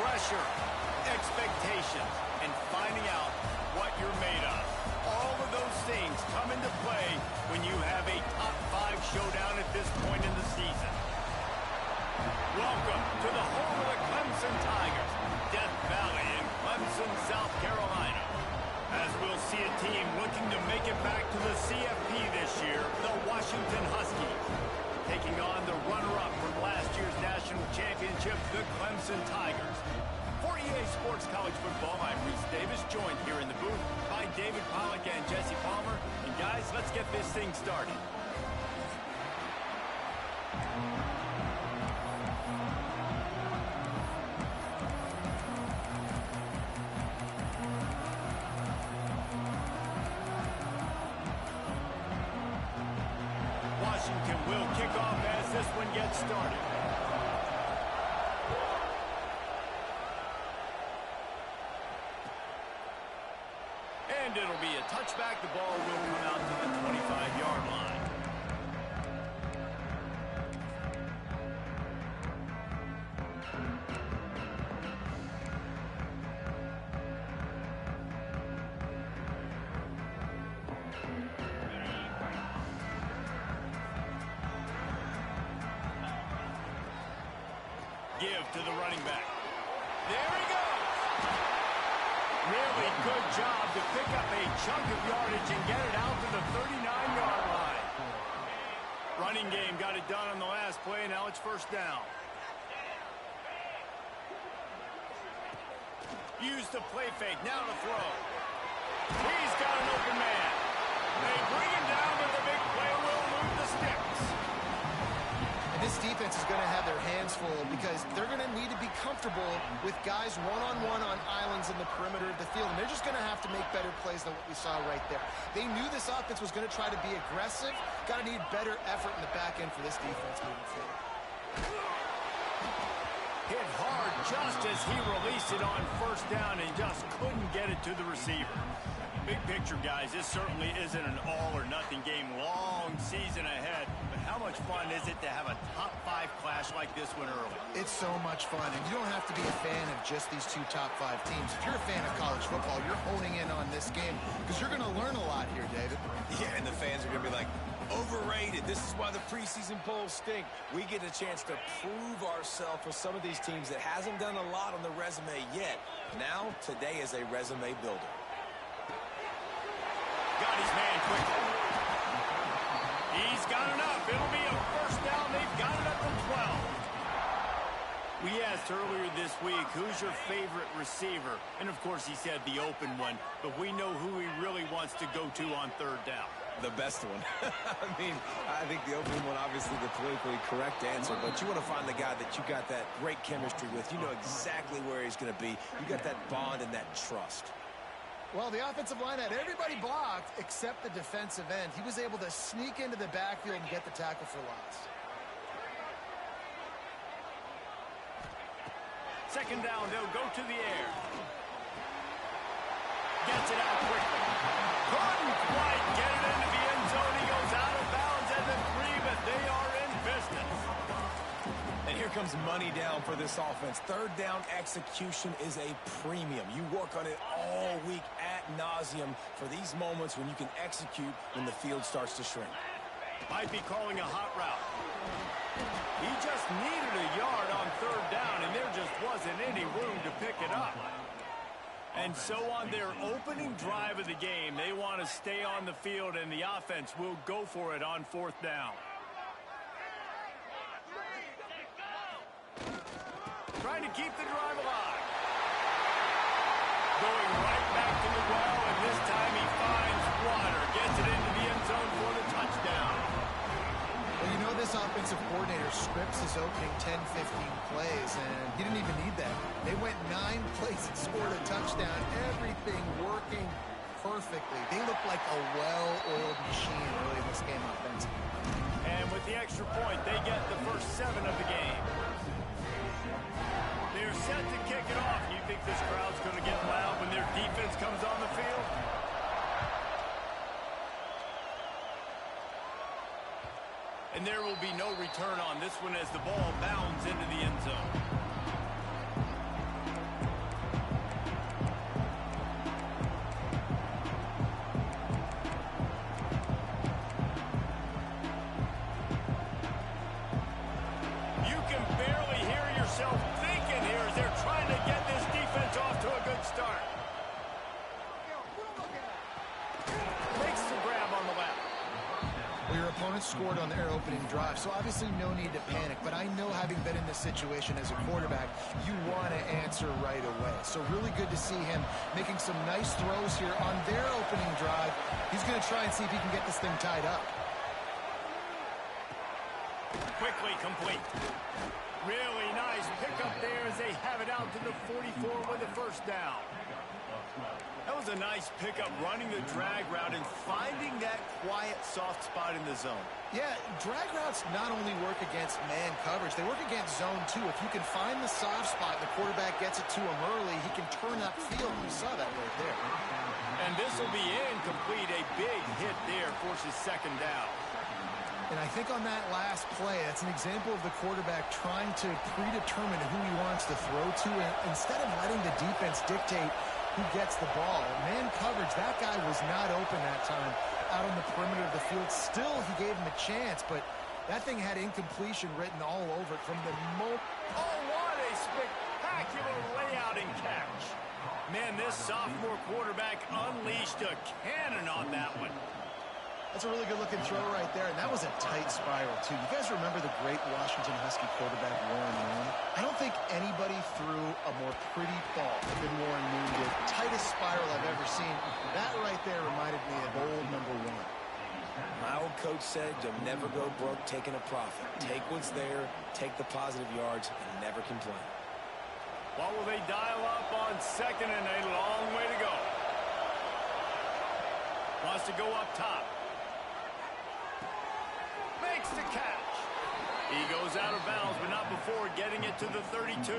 Pressure, expectations, and finding out what you're made of. All of those things come into play when you have a top 5 showdown at this point in the season. Welcome to the home of the Clemson Tigers, Death Valley in Clemson, South Carolina. As we'll see a team looking to make it back to the CFP this year, the Washington Huskies, taking on the runner-up from last year's national championship, the Clemson Tigers. For EA Sports College Football, I'm Reese Davis, joined here in the booth by David Pollack and Jesse Palmer. And guys, let's get this thing started. Washington will kick off as this one gets started. And it'll be a touchback. The ball will come out to the 25-yard line. Give to the running back. There he goes. Really good job to pick up a chunk of yardage and get it out to the 39-yard line. Running game got it done on the last play. Now it's first down. Use the play fake. Now to throw. He's got an open man. They bring him down, but the big play will move the sticks. And this defense is going to have their hands full because they're going to need to be comfortable with guys one-on-one on islands in the perimeter of the field. And they're just going to have to make better plays than what we saw right there. They knew this offense was going to try to be aggressive. Got to need better effort in the back end for this defense moving forward. Hit hard just as he released it on first down and just couldn't get it to the receiver. Big picture, guys, this certainly isn't an all-or-nothing game. Long season ahead, but how much fun is it to have a top 5 clash like this one early? It's so much fun, and you don't have to be a fan of just these 2 top 5 teams. If you're a fan of college football, you're honing in on this game because you're going to learn a lot here, David. Yeah, and the fans are going to be like, overrated. This is why the preseason polls stink. We get a chance to prove ourselves with some of these teams that hasn't done a lot on the resume yet. Now, today is a resume builder. Got his man quickly. He's got enough. It'll be a first down. They've got it up to 12. We asked earlier this week, who's your favorite receiver? And, of course, he said the open one. But we know who he really wants to go to on third down. The best one. I mean, I think the open one, obviously the politically correct answer, but you want to find the guy that you got that great chemistry with. You know exactly where he's going to be. You got that bond and that trust. Well, the offensive line had everybody blocked except the defensive end. He was able to sneak into the backfield and get the tackle for loss. Second down, they'll go to the air. Gets it out quickly. Couldn't quite get it into the end zone. He goes out of bounds at the 3, but they are in business. And here comes money down for this offense. Third down execution is a premium. You work on it all week ad nauseum for these moments when you can execute when the field starts to shrink. Might be calling a hot route. He just needed a yard on third down, and there just wasn't any room to pick it up. And so on their opening drive of the game, they want to stay on the field, and the offense will go for it on fourth down. Trying to keep the drive alive. Going right back to the well, and this time he finds water. Gets it into the end zone for the touchdown. Well, you know this offensive coordinator scripts his opening 10, 15 plays, and he didn't even need that. They went 9 plays and scored a touchdown. Everything working perfectly. They look like a well-oiled machine early in this game offensively. And with the extra point, they get the first 7 of the game. They're set to kick it off. You think this crowd's going to get loud when their defense comes on the field? And there will be no return on this one as the ball bounds into the end zone. haven't scored on their opening drive, so obviously no need to panic. But I know, having been in this situation as a quarterback, you want to answer right away. So really good to see him making some nice throws here on their opening drive. He's going to try and see if he can get this thing tied up. Quickly complete. Really nice pickup there as they have it out to the 44 with a first down. That was a nice pickup, running the drag route and finding that quiet, soft spot in the zone. Yeah, drag routes not only work against man coverage, they work against zone too. If you can find the soft spot, the quarterback gets it to him early, he can turn upfield. You saw that right there. And this will be incomplete. A big hit there forces second down. And I think on that last play, that's an example of the quarterback trying to predetermine who he wants to throw to, and instead of letting the defense dictate who gets the ball. Man coverage, that guy was not open that time out on the perimeter of the field. Still, he gave him a chance, but that thing had incompletion written all over it from the moment. Oh, what a spectacular layout and catch. Man, this sophomore quarterback unleashed a cannon on that one. That's a really good-looking throw right there, and that was a tight spiral, too. You guys remember the great Washington Husky quarterback, Warren Moon? I don't think anybody threw a more pretty ball than Warren Moon did. Tightest spiral I've ever seen. That right there reminded me of old #1. My old coach said you'll never go broke taking a profit. Take what's there, take the positive yards, and never complain. What will they dial up on second and a long way to go? Wants to go up top. Makes the catch. He goes out of bounds, but not before getting it to the 32.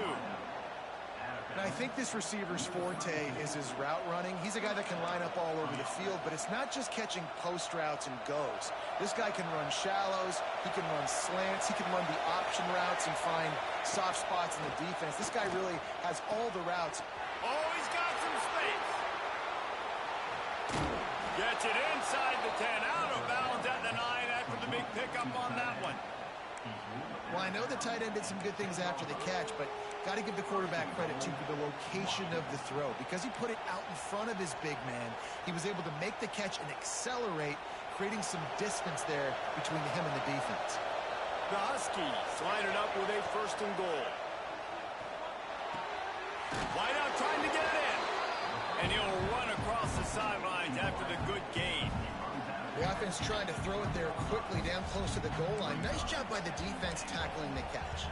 And I think this receiver's forte is his route running. He's a guy that can line up all over the field, but it's not just catching post routes and goes. This guy can run shallows, he can run slants, he can run the option routes and find soft spots in the defense. This guy really has all the routes. Oh, he's got some space. Gets it inside the 10, out of bounds at the 9 after the big pickup on that one. Well, I know the tight end did some good things after the catch, but got to give the quarterback credit, too, for the location of the throw. Because he put it out in front of his big man, he was able to make the catch and accelerate, creating some distance there between him and the defense. The Huskies line it up with a first and goal. Wideout trying to get it in. And he'll run across the sidelines after the good gain. The offense trying to throw it there quickly down close to the goal line. Nice job by the defense tackling the catch.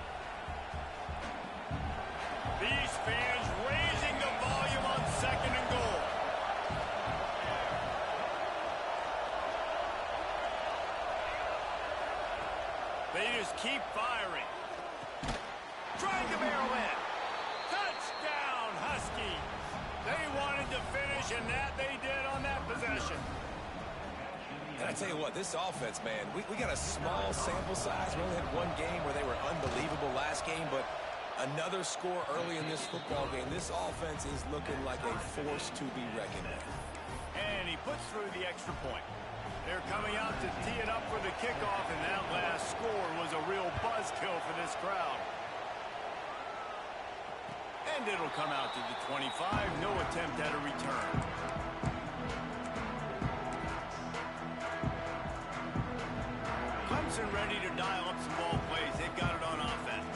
These fans raising the volume on second and goal. They just keep firing. Trying to barrel in. Touchdown, Huskies. They wanted to finish, and that they did on that possession. And I tell you what, this offense, man, we got a small sample size. We only had one game where they were unbelievable last game, but another score early in this football game. This offense is looking like a force to be reckoned with. And he puts through the extra point. They're coming out to tee it up for the kickoff, and that last score was a real buzzkill for this crowd. And it'll come out to the 25. No attempt at a return. Clemson ready to dial up some ball plays. They've got it on offense.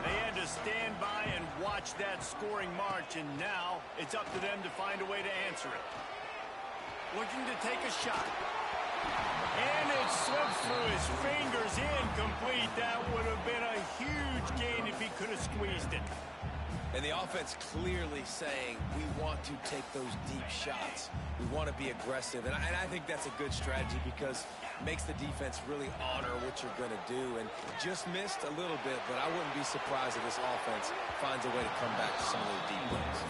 They had to stand by and watch that scoring march, and now it's up to them to find a way to answer it. Looking to take a shot. And it slips through his fingers, incomplete. That would have been a huge gain if he could have squeezed it. And the offense clearly saying, we want to take those deep shots. We want to be aggressive. And I think that's a good strategy because it makes the defense really honor what you're going to do. And just missed a little bit, but I wouldn't be surprised if this offense finds a way to come back to some of those deep ones.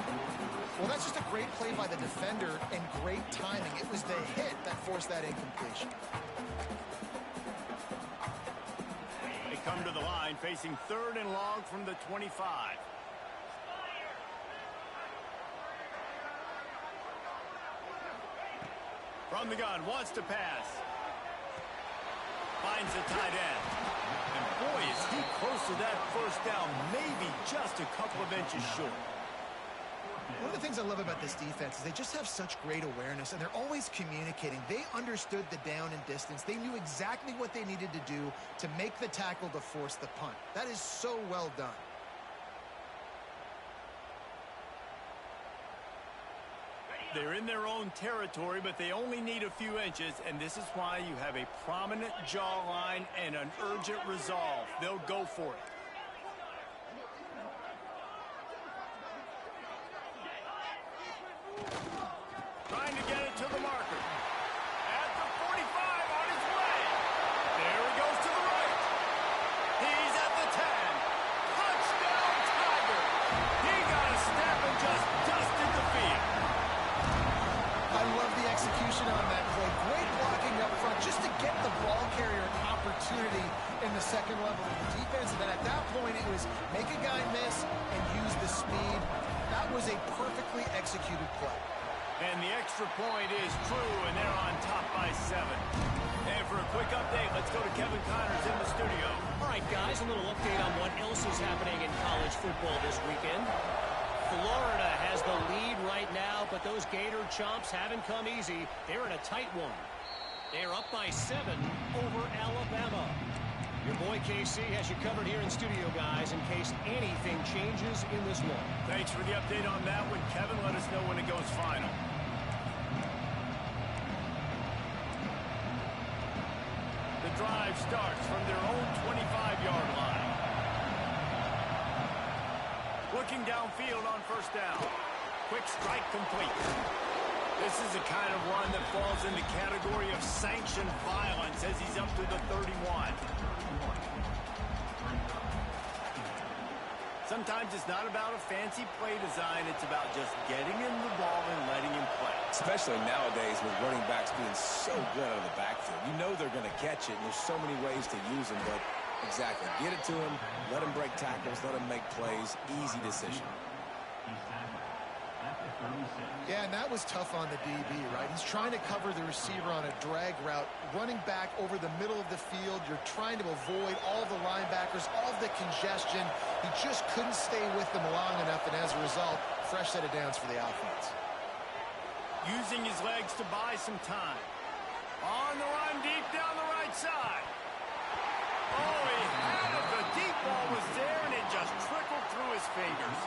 Well, that's just a great play by the defender and great timing. It was the hit that forced that incompletion. They come to the line facing third and long from the 25. From the gun, wants to pass. Finds the tight end. And boy, is he close to that first down, maybe just a couple of inches short. One of the things I love about this defense is they just have such great awareness, and they're always communicating. They understood the down and distance. They knew exactly what they needed to do to make the tackle to force the punt. That is so well done. They're in their own territory, but they only need a few inches, and this is why you have a prominent jawline and an urgent resolve. They'll go for it. Trying to get it to the marker. At the 45, on his way. There he goes to the right. He's at the 10. Touchdown, Tiger. He got a step and just dusted the field. I love the execution on that play. Great blocking up front just to get the ball carrier an opportunity in the second level of the defense. And then at that point, it was make a guy miss and use the speed. That was a perfectly executed play. And the extra point is true, and they're on top by 7. And for a quick update, let's go to Kevin Connors in the studio. All right, guys, a little update on what else is happening in college football this weekend. Florida has the lead right now, but those Gator Chomps haven't come easy. They're in a tight one. They're up by 7 over Alabama. Your boy KC has you covered here in studio, guys, in case anything changes in this one. Thanks for the update on that one, Kevin. Let us know when it goes final. The drive starts from their own 25-yard line. Looking downfield on first down. Quick strike complete. This is the kind of run that falls in the category of sanctioned violence as he's up to the 31. Sometimes it's not about a fancy play design. It's about just getting him the ball and letting him play. Especially nowadays with running backs being so good out of the backfield. You know they're going to catch it, and there's so many ways to use them, but exactly. Get it to him, let him break tackles, let him make plays. Easy decision. Yeah, and that was tough on the DB, right? He's trying to cover the receiver on a drag route, running back over the middle of the field. You're trying to avoid all the linebackers, all the congestion. He just couldn't stay with them long enough, and as a result, fresh set of downs for the offense. Using his legs to buy some time. On the run, deep down the right side. Oh, he had it. The deep ball was there, and it just trickled through his fingers.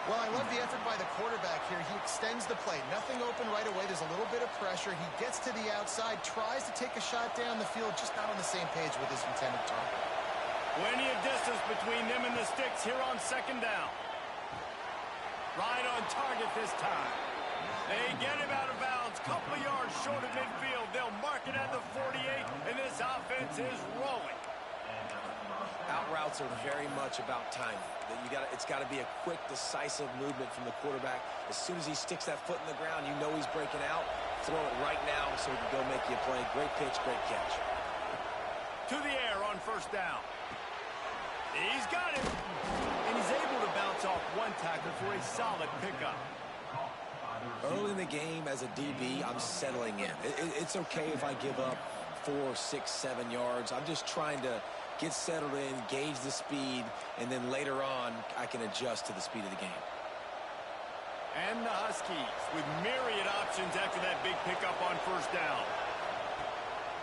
Well, I love the effort by the quarterback here. He extends the play. Nothing open right away. There's a little bit of pressure. He gets to the outside, tries to take a shot down the field, just not on the same page with his intended target. Plenty of distance between them and the sticks here on second down. Right on target this time. They get him out of bounds. Couple of yards short of midfield. They'll mark it at the 48, and this offense is rolling. Out routes are very much about timing. It's got to be a quick, decisive movement from the quarterback. As soon as he sticks that foot in the ground, you know he's breaking out. Throw it right now so he can go make you a play. Great pitch, great catch. To the air on first down. He's got it. And he's able to bounce off one tackle for a solid pickup. Early in the game as a DB, I'm settling in. It's okay if I give up 4, 6, 7 yards. I'm just trying to get settled in, gauge the speed, and then later on, I can adjust to the speed of the game. And the Huskies with myriad options after that big pickup on first down.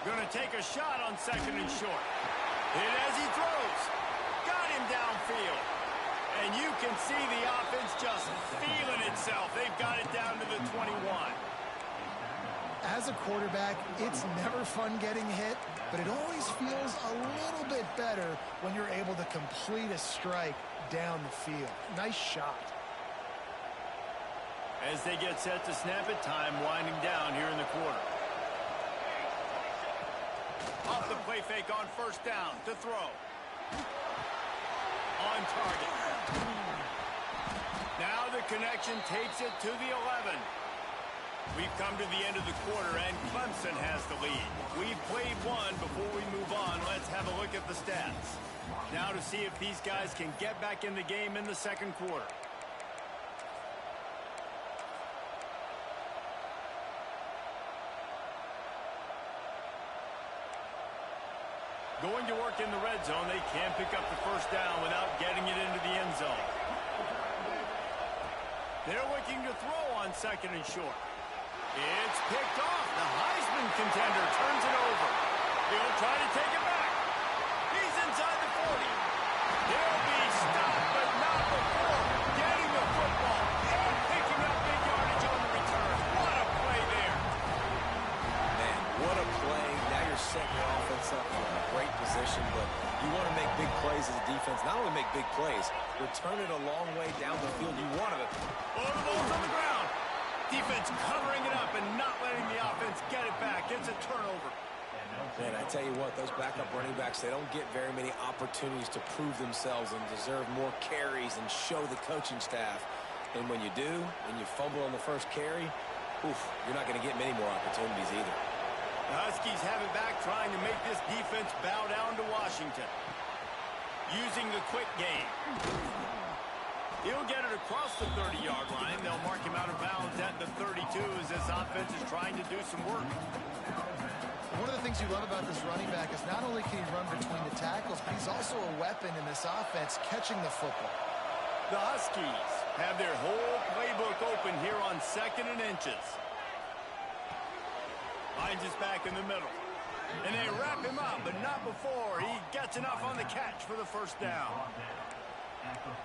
Going to take a shot on second and short. Hit as he throws. Got him downfield. And you can see the offense just feeling itself. They've got it down to the 21. As a quarterback, it's never fun getting hit, but it always feels a little bit better when you're able to complete a strike down the field. Nice shot. As they get set to snap it, time winding down here in the quarter. Off the play fake on first down to throw. On target. Now the connection takes it to the 11. We've come to the end of the quarter, and Clemson has the lead. We've played one. Before we move on, let's have a look at the stats. Now to see if these guys can get back in the game in the second quarter. Going to work in the red zone, they can't pick up the first down without getting it into the end zone. They're looking to throw on second and short. It's picked off. The Heisman contender turns it over. He'll try to take it back. He's inside the 40. He'll be stopped, but not before getting the football and picking up big yardage on the return. What a play there. Man, what a play. Now you're setting your offense up in a great position, but you want to make big plays as a defense. Not only make big plays, return it a long way down the field. You want to. Oh, the ball's on the ground. Defense covering it up and not letting the offense get it back. It's a turnover. Man, I tell you what, those backup running backs, they don't get very many opportunities to prove themselves and deserve more carries and show the coaching staff. And when you do, and you fumble on the first carry, oof, you're not going to get many more opportunities either. The Huskies have it back, trying to make this defense bow down to Washington. Using the quick game. He'll get it across the 30-yard line. They'll mark him out of bounds at the 32 as this offense is trying to do some work. One of the things you love about this running back is not only can he run between the tackles, but he's also a weapon in this offense catching the football. The Huskies have their whole playbook open here on 2nd and inches. Finds his back in the middle. And they wrap him up, but not before he gets enough on the catch for the first down.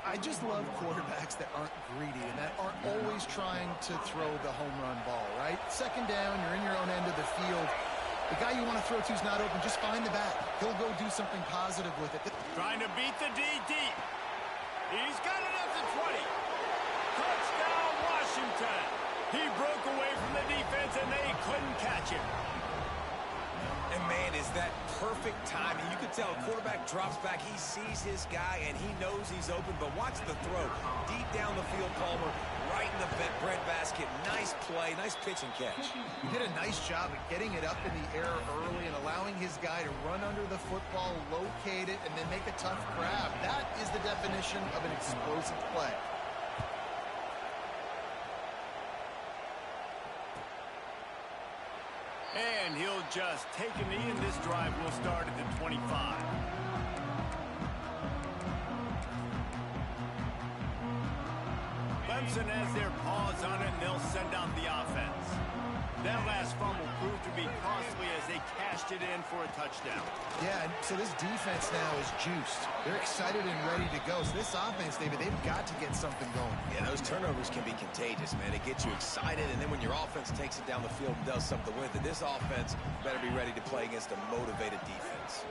I just love quarterbacks that aren't greedy and that aren't always trying to throw the home run ball, right? Second down, you're in your own end of the field. The guy you want to throw to is not open. Just find the back. He'll go do something positive with it. Trying to beat the D deep. He's got it at the 20. Touchdown, Washington. He broke away from the defense, and they couldn't catch him. And, man, is that perfect timing. You can tell a quarterback drops back. He sees his guy, and he knows he's open. But watch the throw. Deep down the field, Palmer, right in the breadbasket. Nice play, nice pitch and catch. He did a nice job of getting it up in the air early and allowing his guy to run under the football, locate it, and then make a tough grab. That is the definition of an explosive play. And he'll just take a knee, and this drive will start at the 25. Clemson has their paws on it, and they'll send out the offense. That last fumble proved to be costly as they cashed it in for a touchdown. Yeah, so this defense now is juiced. They're excited and ready to go. So this offense, David, they've got to get something going. Yeah, those turnovers can be contagious, man. It gets you excited, and then when your offense takes it down the field and does something with it, this offense better be ready to play against a motivated defense.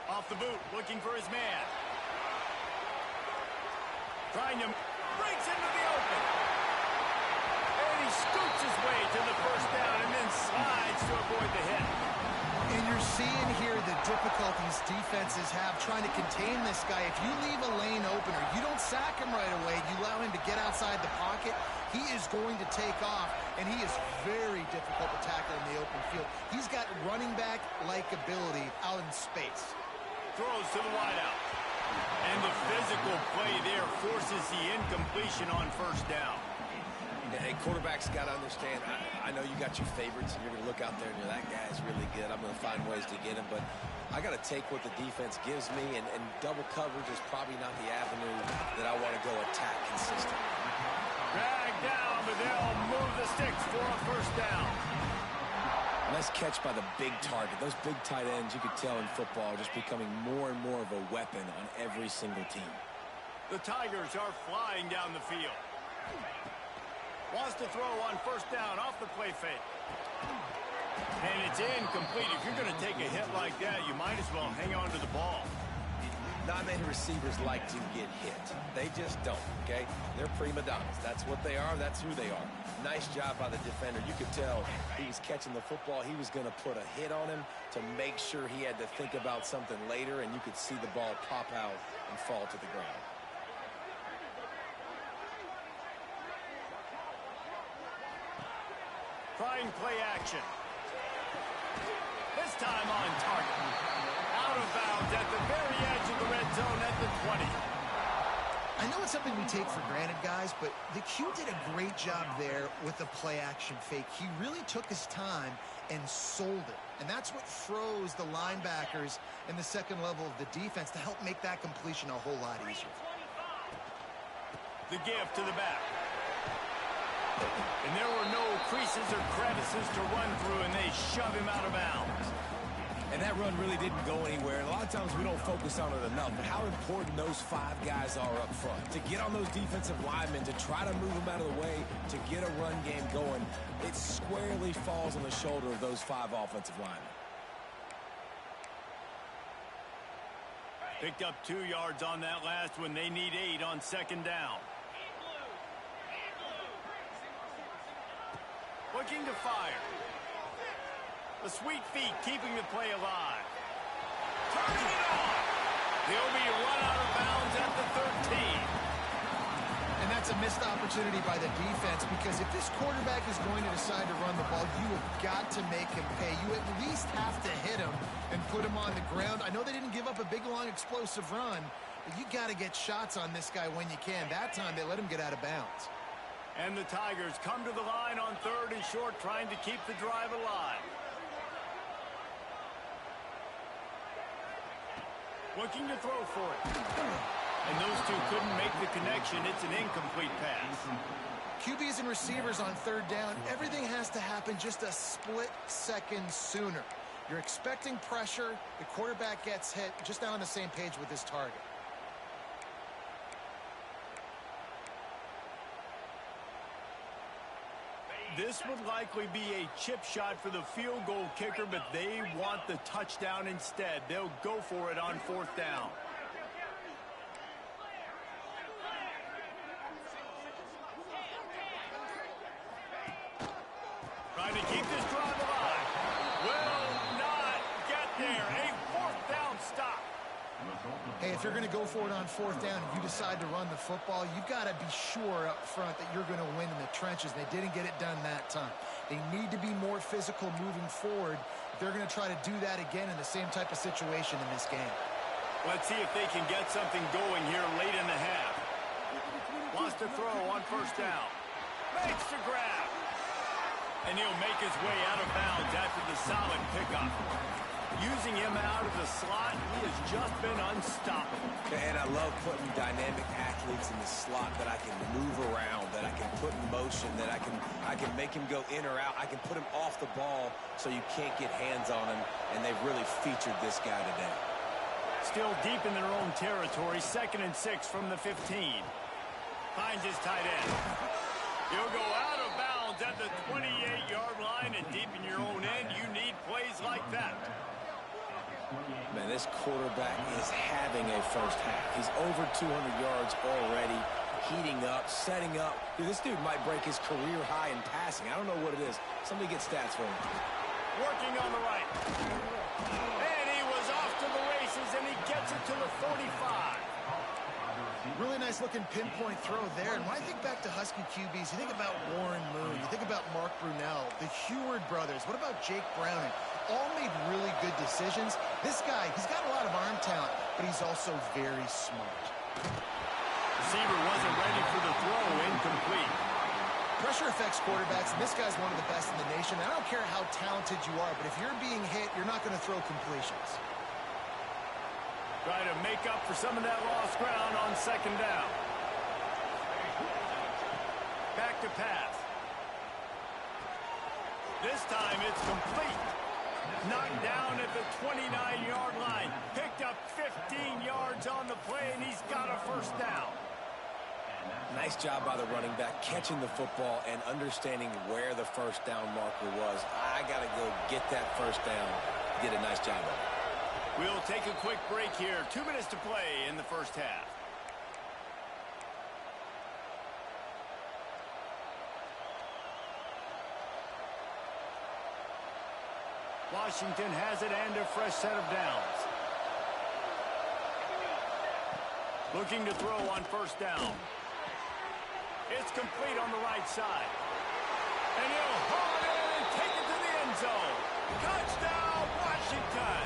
Off the boot, looking for his man. Trying to breaks into the open. And he scoots his way to the first down and then slides to avoid the hit. And you're seeing here the difficulties defenses have trying to contain this guy. If you leave a lane open or you don't sack him right away, you allow him to get outside the pocket, he is going to take off, and he is very difficult to tackle in the open field. He's got running back-like ability out in space. Throws to the wideout. And the physical play there forces the incompletion on first down. Hey, quarterbacks got to understand, I know you got your favorites, and you're going to look out there and you're, that guy's really good. I'm going to find ways to get him, but I got to take what the defense gives me, and double coverage is probably not the avenue that I want to go attack consistently. Dragged down, but they'll move the sticks for a first down. Nice catch by the big target. Those big tight ends, you could tell in football, are just becoming more and more of a weapon on every single team. The Tigers are flying down the field. Wants to throw on first down off the play fake. And it's incomplete. If you're going to take a hit like that, you might as well hang on to the ball. Not many receivers like to get hit. They just don't, okay? They're prima donnas. That's what they are. That's who they are. Nice job by the defender. You could tell he was catching the football. He was going to put a hit on him to make sure he had to think about something later, and you could see the ball pop out and fall to the ground. Trying play action. This time on target. Out of bounds at the very edge of the red zone at the 20. I know it's something we take for granted, guys, but the Q did a great job there with the play action fake. He really took his time and sold it. And that's what froze the linebackers in the second level of the defense to help make that completion a whole lot easier. The give to the back. And there were no creases or crevices to run through, and they shove him out of bounds. And that run really didn't go anywhere. And a lot of times we don't focus on it enough, but how important those 5 guys are up front. To get on those defensive linemen, to try to move them out of the way, to get a run game going, it squarely falls on the shoulder of those 5 offensive linemen. Picked up 2 yards on that last one. They need 8 on second down. Looking to fire. The sweet feet keeping the play alive. Turning it on. They'll be run out of bounds at the 13. And that's a missed opportunity by the defense, because if this quarterback is going to decide to run the ball, you have got to make him pay. You at least have to hit him and put him on the ground. I know they didn't give up a big, long, explosive run, but you got to get shots on this guy when you can. That time they let him get out of bounds. And the Tigers come to the line on 3rd and short, trying to keep the drive alive. Looking to throw for it. And those two couldn't make the connection. It's an incomplete pass. QBs and receivers on 3rd down, everything has to happen just a split second sooner. You're expecting pressure. The quarterback gets hit, just not on the same page with his target. This would likely be a chip shot for the field goal kicker, but they want the touchdown instead. They'll go for it on 4th down. Trying to keep this drive alive. Will not get there. A 4th down stop. Hey, if you're going to go for it on 4th down and you decide to run the football, you've got to be sure up front that you're going to win in the trenches. They didn't get it done that time. They need to be more physical moving forward. They're going to try to do that again in the same type of situation in this game. Let's see if they can get something going here late in the half. Wants to throw on 1st down. Makes the grab. And he'll make his way out of bounds after the solid pickup. Using him out of the slot, he has just been unstoppable. And I love putting dynamic athletes in the slot that I can move around, that I can put in motion, that I can make him go in or out. I can put him off the ball so you can't get hands on him, and they've really featured this guy today. Still deep in their own territory, 2nd and 6 from the 15. Finds his tight end. He'll go out of bounds at the 28-yard line, and deep in your own end, you need plays like that. Man, this quarterback is having a first half. He's over 200 yards already, heating up, setting up. Dude, this dude might break his career high in passing. I don't know what it is. Somebody get stats for him. Working on the right. And he was off to the races, and he gets it to the 45. Really nice looking pinpoint throw there. And when I think back to Husky QBs, you think about Warren Moon, you think about Mark Brunell, the Heward brothers. What about Jake Browning? All made really good decisions. This guy, he's got a lot of arm talent, but he's also very smart. Receiver wasn't ready for the throw, incomplete. Pressure affects quarterbacks, and this guy's one of the best in the nation. I don't care how talented you are, but if you're being hit, you're not going to throw completions. Try to make up for some of that lost ground on 2nd down. Back to pass. This time it's complete. Knocked down at the 29-yard line. Picked up 15 yards on the play, and he's got a 1st down. Nice job by the running back, catching the football and understanding where the 1st down marker was. I got to go get that 1st down. Did a nice job of it. We'll take a quick break here. 2 minutes to play in the 1st half. Washington has it and a fresh set of downs. Looking to throw on 1st down. It's complete on the right side. And he'll haul it in and take it to the end zone. Touchdown, Washington!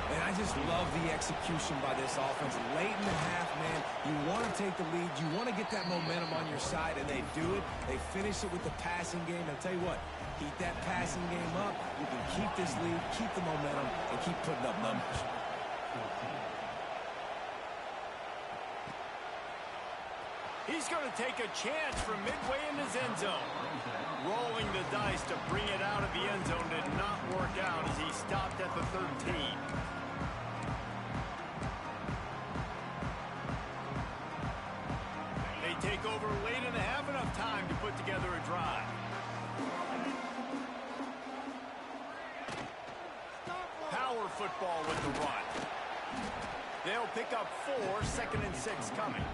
And I just love the execution by this offense. Late in the half, man, you want to take the lead. You want to get that momentum on your side, and they do it. They finish it with the passing game. I'll tell you what, keep that passing game up. You can keep this lead, keep the momentum, and keep putting up numbers. He's going to take a chance from midway in his end zone. Rolling the dice to bring it out of the end zone did not work out as he stopped at the 13. They take over late and have enough time to put together a drive. Power football with the run. They'll pick up 4, 2nd and 6 coming.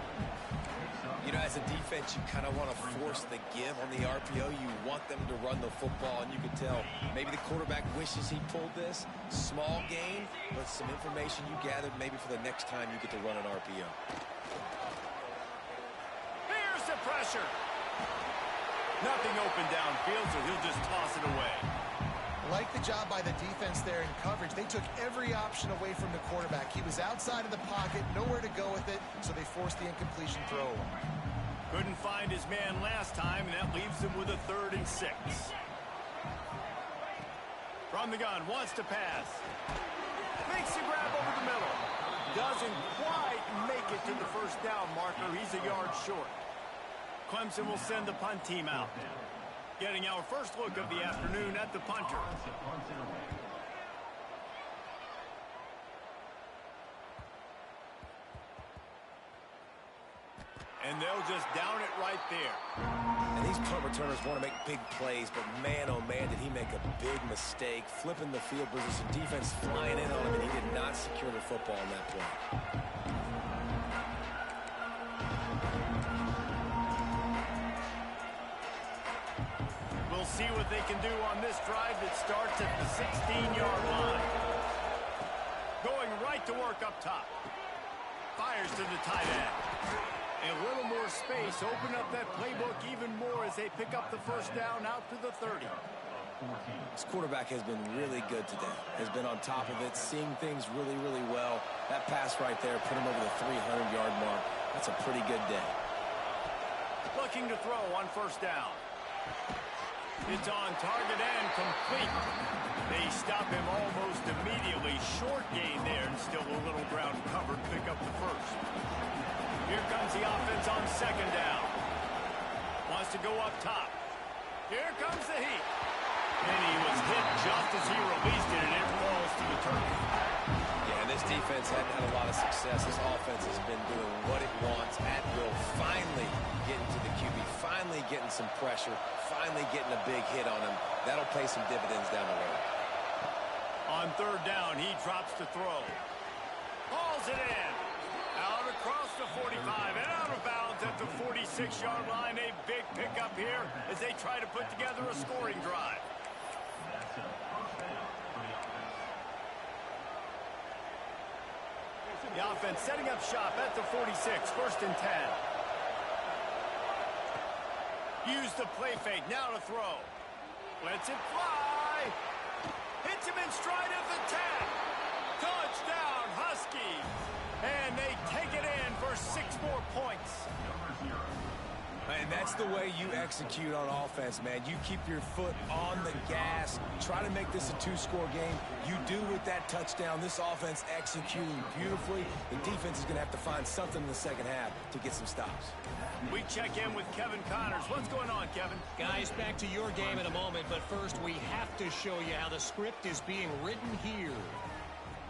You know, as a defense, you kind of want to force the give on the RPO. You want them to run the football, and you can tell maybe the quarterback wishes he pulled this. Small gain, but some information you gathered maybe for the next time you get to run an RPO. Here's the pressure. Nothing open downfield, so he'll just toss it away. Like the job by the defense there in coverage. They took every option away from the quarterback. He was outside of the pocket, nowhere to go with it, so they forced the incompletion throw. Couldn't find his man last time, and that leaves him with a 3rd and 6. From the gun, wants to pass. Makes the grab over the middle. Doesn't quite make it to the first down marker. He's a yard short. Clemson will send the punt team out. Getting our first look of the afternoon at the punter. And they'll just down it right there. And these punt returners want to make big plays, but man, oh man, did he make a big mistake. Flipping the field position, defense flying in on him, and he did not secure the football on that play. We'll see what they can do on this drive that starts at the 16-yard line. Going right to work up top. Fires to the tight end. A little more space. Open up that playbook even more as they pick up the first down out to the 30. This quarterback has been really good today. Has been on top of it, seeing things really, really well. That pass right there put him over the 300-yard mark. That's a pretty good day. Looking to throw on first down. It's on target and complete. They stop him almost immediately. Short gain there and still a little ground covered. Pick up the first. Here comes the offense on second down. Wants to go up top. Here comes the heat. And he was hit just as he released it, and it falls to the turf. Yeah, this defense hadn't had a lot of success. This offense has been doing what it wants at will. Finally getting to the QB. Finally getting some pressure. Finally getting a big hit on him. That'll pay some dividends down the road. On third down, he drops to throw. Hauls it in. Out across the 45 and out of bounds at the 46-yard line. A big pickup here as they try to put together a scoring drive. The offense setting up shop at the 46, 1st and 10. Use the play fake, now to throw. Lets it fly. Hits him in stride of the 10. Touchdown, Huskies. And they take it in for 6 more points. And that's the way you execute on offense, man. You keep your foot on the gas. Try to make this a 2-score game. You do with that touchdown. This offense executing beautifully. The defense is going to have to find something in the second half to get some stops. We check in with Kevin Connors. What's going on, Kevin? Guys, back to your game in a moment, but first we have to show you how the script is being written here.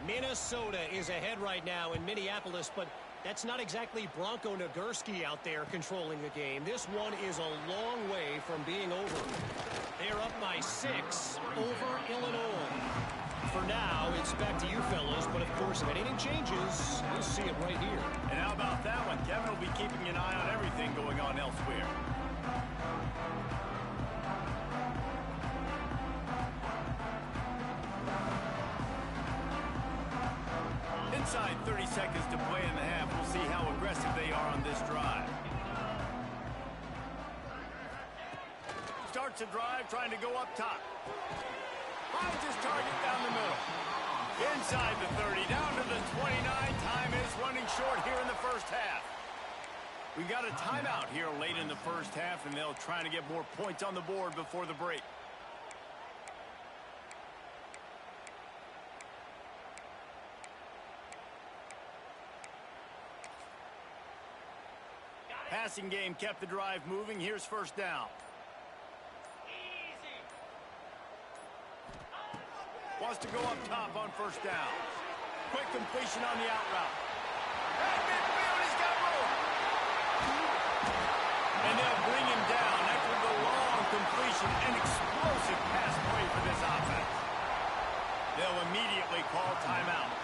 Minnesota is ahead right now in Minneapolis, but that's not exactly Bronco Nagurski out there controlling the game. This one is a long way from being over. They're up by 6 over Illinois. For now, it's back to you fellas, but of course, if anything changes, you'll see it right here. And how about that one? Kevin will be keeping an eye on everything going on elsewhere. Inside 30 seconds to play in the half. We'll see how aggressive they are on this drive. Starts a drive trying to go up top. Finds his target down the middle. Inside the 30, down to the 29. Time is running short here in the first half. We got a timeout here late in the first half, and they'll try to get more points on the board before the break. Pass passing game kept the drive moving. Here's first down. Wants to go up top on first down. Quick completion on the out route. At midfield, he's got room. And they'll bring him down after the long completion. An explosive pass play for this offense. They'll immediately call timeout.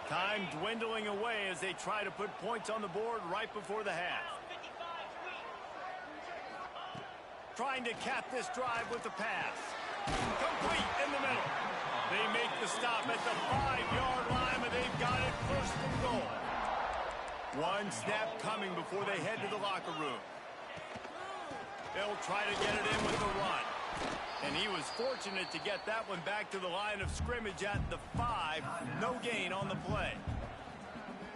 Time dwindling away as they try to put points on the board right before the half. Trying to cap this drive with the pass. Complete in the middle. They make the stop at the 5-yard line, but they've got it first and goal. One snap coming before they head to the locker room. They'll try to get it in with the run. And he was fortunate to get that one back to the line of scrimmage at the 5. No gain on the play.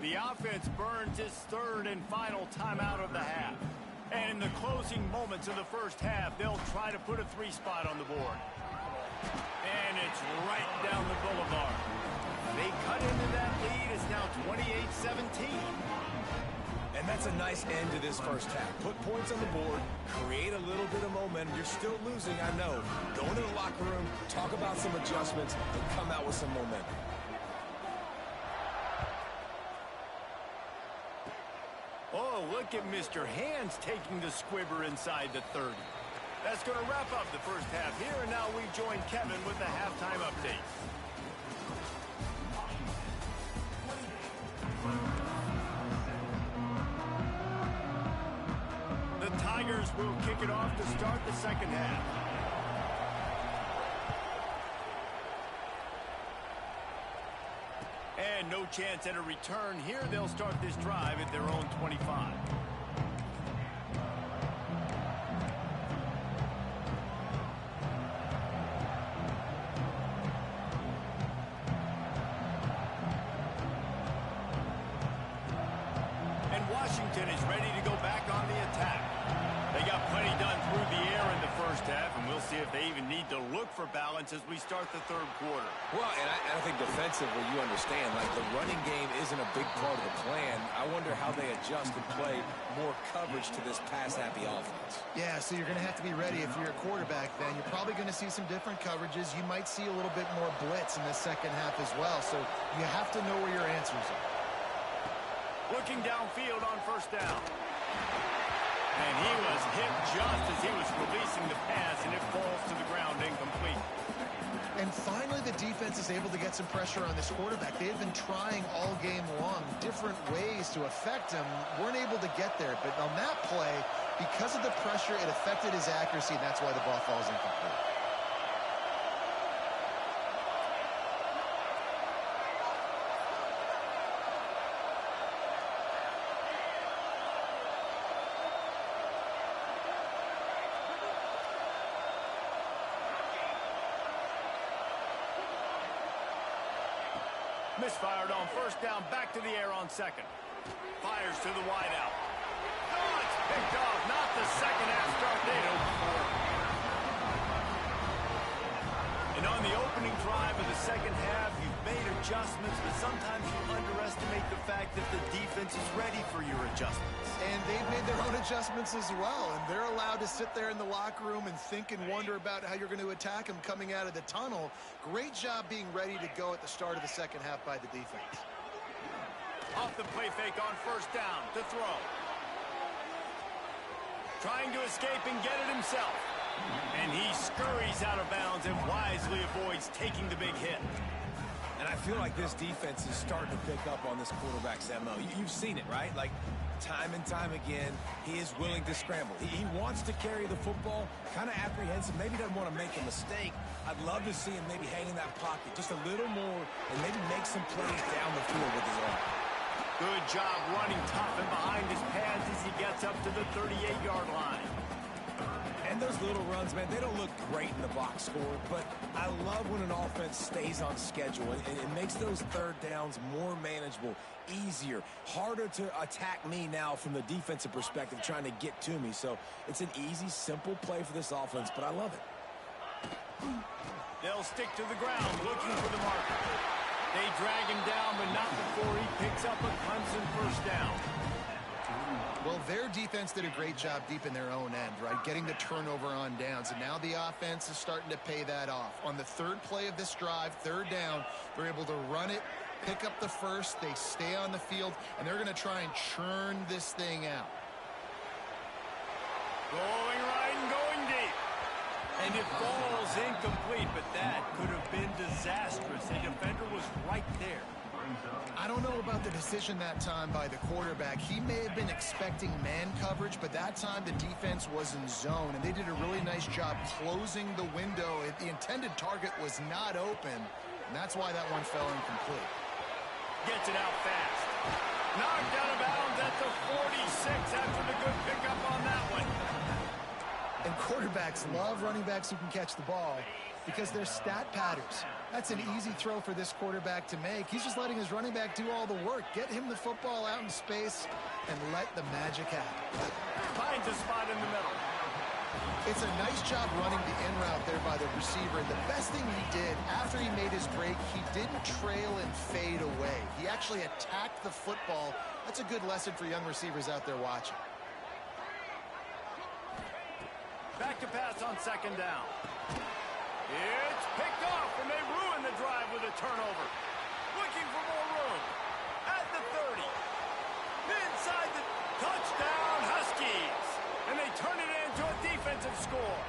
The offense burns its third and final timeout of the half. And in the closing moments of the first half, they'll try to put a 3 spot on the board. And it's right down the boulevard. They cut into that lead. It's now 28-17. And that's a nice end to this first half. Put points on the board, create a little bit of momentum. You're still losing, I know. Go into the locker room, talk about some adjustments, and come out with some momentum. Oh, look at Mr. Hands taking the squibber inside the 30. That's going to wrap up the first half here, and now we join Kevin with the halftime update. The Tigers will kick it off to start the second half. And no chance at a return here. They'll start this drive at their own 25. And Washington is ready to go back on the attack. They got plenty done through the air in the first half, and we'll see if they even need to look for balance as we start the third quarter. Well, and I think defensively, you understand, like the running game isn't a big part of the plan. I wonder how they adjust and play more coverage to this pass-happy offense. Yeah, so you're going to have to be ready if you're a quarterback then. You're probably going to see some different coverages. You might see a little bit more blitz in the second half as well, so you have to know where your answers are. Looking downfield on first down. And he was hit just as he was releasing the pass, and it falls to the ground incomplete. And finally, the defense is able to get some pressure on this quarterback. They had been trying all game long different ways to affect him. Weren't able to get there. But on that play, because of the pressure, it affected his accuracy, and that's why the ball falls incomplete. Misfired on first down, back to the air on second. Fires to the wideout. Oh, it's picked off. Not the second half start they'd hoped for. And on the opening drive of the second half, you've made adjustments, but sometimes you underestimate the fact that the defense is ready for your adjustments. And they've made their own adjustments as well, and they're allowed to sit there in the locker room and think and wonder about how you're going to attack them coming out of the tunnel. Great job being ready to go at the start of the second half by the defense. Off the play fake on first down to throw. Trying to escape and get it himself. And he scurries out of bounds and wisely avoids taking the big hit. And I feel like this defense is starting to pick up on this quarterback's MO. You've seen it, right? Like, time and time again, he is willing to scramble. He wants to carry the football, kind of apprehensive, maybe doesn't want to make a mistake. I'd love to see him maybe hang in that pocket just a little more and maybe make some plays down the field with his arm. Good job running tough and behind his pads as he gets up to the 38-yard line. And those little runs, man, they don't look great in the box score, but I love when an offense stays on schedule. It makes those third downs more manageable, easier, harder to attack me now from the defensive perspective trying to get to me. So it's an easy, simple play for this offense, but I love it. They'll stick to the ground looking for the marker. They drag him down, but not before he picks up a Clemson first down. Well, their defense did a great job deep in their own end, right? Getting the turnover on downs. And now the offense is starting to pay that off. On the third play of this drive, third down, they're able to run it, pick up the first, they stay on the field, and they're going to try and churn this thing out. Going right and going deep. And it falls incomplete, but that could have been disastrous. The defender was right there. I don't know about the decision that time by the quarterback. He may have been expecting man coverage, but that time the defense was in zone, and they did a really nice job closing the window. The intended target was not open, and that's why that one fell incomplete. Gets it out fast. Knocked out of bounds at the 46 after the good pickup on that one. And quarterbacks love running backs who can catch the ball because they're stat patterns. That's an easy throw for this quarterback to make. He's just letting his running back do all the work. Get him the football out in space and let the magic happen. Finds a spot in the middle. It's a nice job running the in route there by the receiver. And the best thing he did after he made his break, he didn't trail and fade away. He actually attacked the football. That's a good lesson for young receivers out there watching. Back to pass on second down. It's picked off, and they ruin the drive with a turnover. Looking for more room. At the 30. Inside the touchdown, Huskies. And they turn it into a defensive score.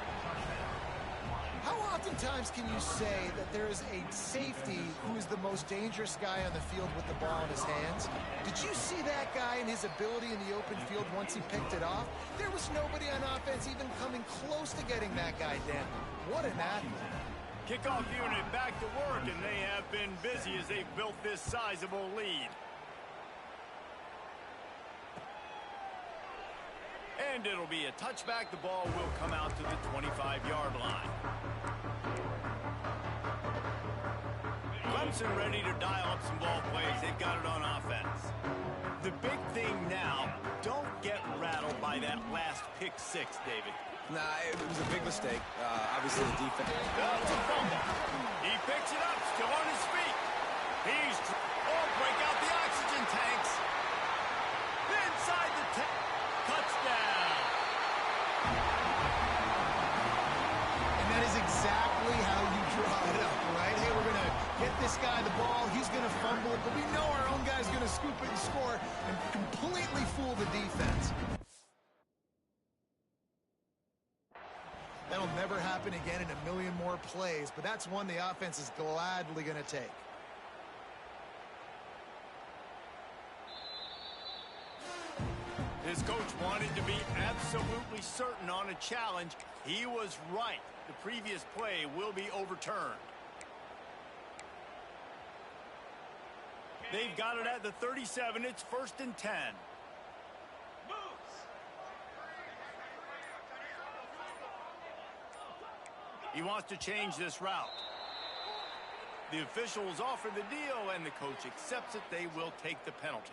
How oftentimes can you say that there is a safety who is the most dangerous guy on the field with the ball in his hands? Did you see that guy and his ability in the open field once he picked it off? There was nobody on offense even coming close to getting that guy down. What an athlete. Kickoff unit back to work, and they have been busy as they've built this sizable lead. And it'll be a touchback. The ball will come out to the 25-yard line. Clemson ready to dial up some ball plays. They've got it on offense. The big thing now, don't get rattled by that last pick six, David. Nah, it was a big mistake. Obviously, the defense. That's a fumble. He picks it up, still on his feet. He's... Oh, break out the oxygen tanks. Inside the touchdown. And that is exactly how you draw it up, right? Hey, we're going to get this guy the ball. He's going to fumble it, but we know our own guy's going to scoop it and score and completely fool the defense. That'll never happen again in a million more plays, but that's one the offense is gladly going to take. His coach wanted to be absolutely certain on a challenge. He was right. The previous play will be overturned. They've got it at the 37. It's 1st and 10. He wants to change this route. The officials offer the deal, and the coach accepts it. They will take the penalty.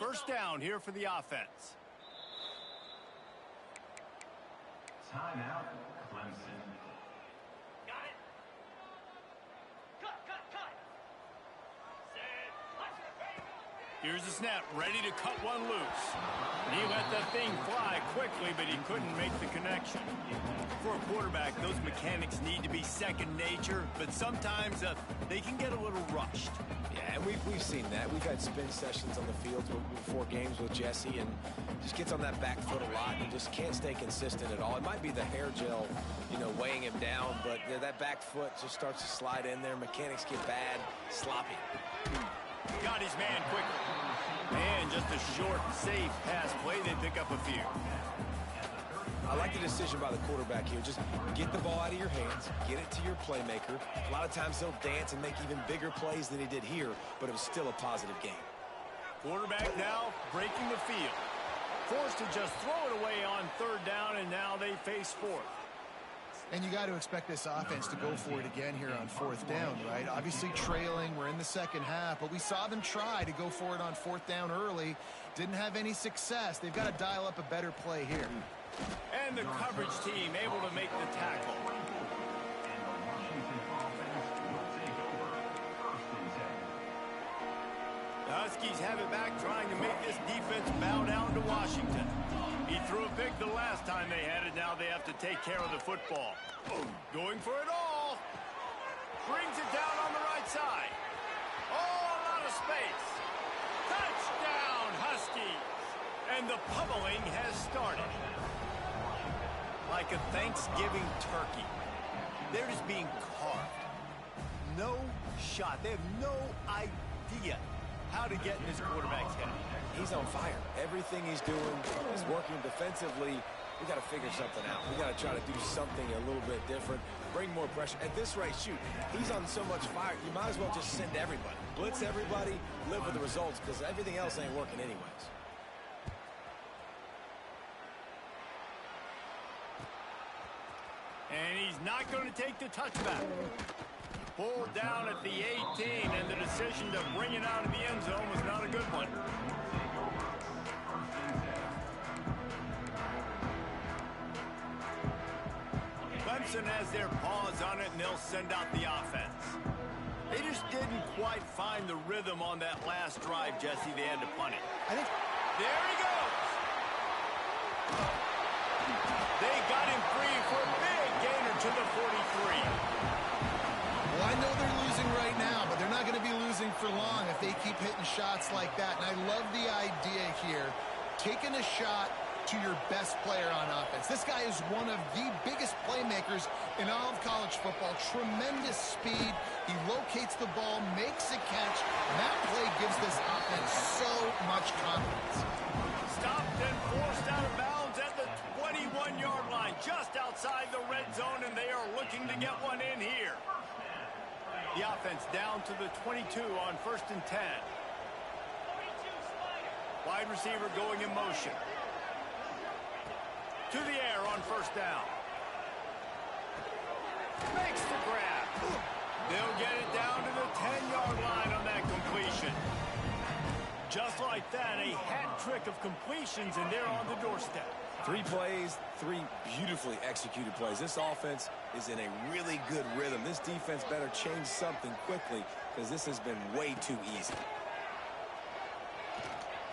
First down here for the offense. Timeout, Clemson. Got it. Cut. Here's the snap, ready to cut one loose. He let that thing fly quickly, but he couldn't make the connection. For a quarterback, those mechanics need to be second nature, but sometimes they can get a little rushed. Yeah, and we've seen that. We've had spin sessions on the field before games with Jesse, and just gets on that back foot a lot and just can't stay consistent at all. It might be the hair gel, weighing him down, but that back foot just starts to slide in there. Mechanics get bad, sloppy. Got his man quickly. And just a short, safe pass play. They pick up a few. I like the decision by the quarterback here. Just get the ball out of your hands, get it to your playmaker. A lot of times he'll dance and make even bigger plays than he did here, but it was still a positive game. Quarterback now breaking the field. Forced to just throw it away on third down, and now they face fourth. And you got to expect this offense to go for it again here on fourth down, right? Obviously trailing, we're in the second half, but we saw them try to go for it on fourth down early. Didn't have any success. They've got to dial up a better play here. And the coverage team able to make the tackle. The Huskies have it back, trying to make this defense bow down to Washington. He threw a pick the last time they had it. Now they have to take care of the football. Going for it all. Brings it down on the right side. Oh, a lot of space. Touchdown, Huskies. And the pummeling has started. Like a Thanksgiving turkey. They're just being carved. No shot. They have no idea how to get in this quarterback's head. He's on fire. Everything he's doing is working defensively. We got to figure something out. We got to try to do something a little bit different. Bring more pressure. At this rate, shoot, he's on so much fire. You might as well just send everybody. Blitz everybody, live with the results, because everything else ain't working anyways. And he's not going to take the touchback. Pulled down at the 18, and the decision to bring it out of the end zone was not a good one. Clemson has their paws on it, and they'll send out the offense. They just didn't quite find the rhythm on that last drive, Jesse. They had to punt it. There he goes. They got him free for a big gainer to the 43. Well, I know they're losing right now, but they're not going to be losing for long if they keep hitting shots like that. And I love the idea here, taking a shot to your best player on offense. This guy is one of the biggest playmakers in all of college football. Tremendous speed. He locates the ball, makes a catch, and that play gives this offense so much confidence. Stopped and forced out of bounds at the 21-yard line, just outside the red zone, and they are looking to get one in here. The offense down to the 22 on 1st and 10. Wide receiver going in motion. To the air on 1st down. Makes the grab. They'll get it down to the 10-yard line on that completion. Just like that, a hat trick of completions, and they're on the doorstep. 3 plays, 3 beautifully executed plays. This offense is in a really good rhythm. This defense better change something quickly, because this has been way too easy.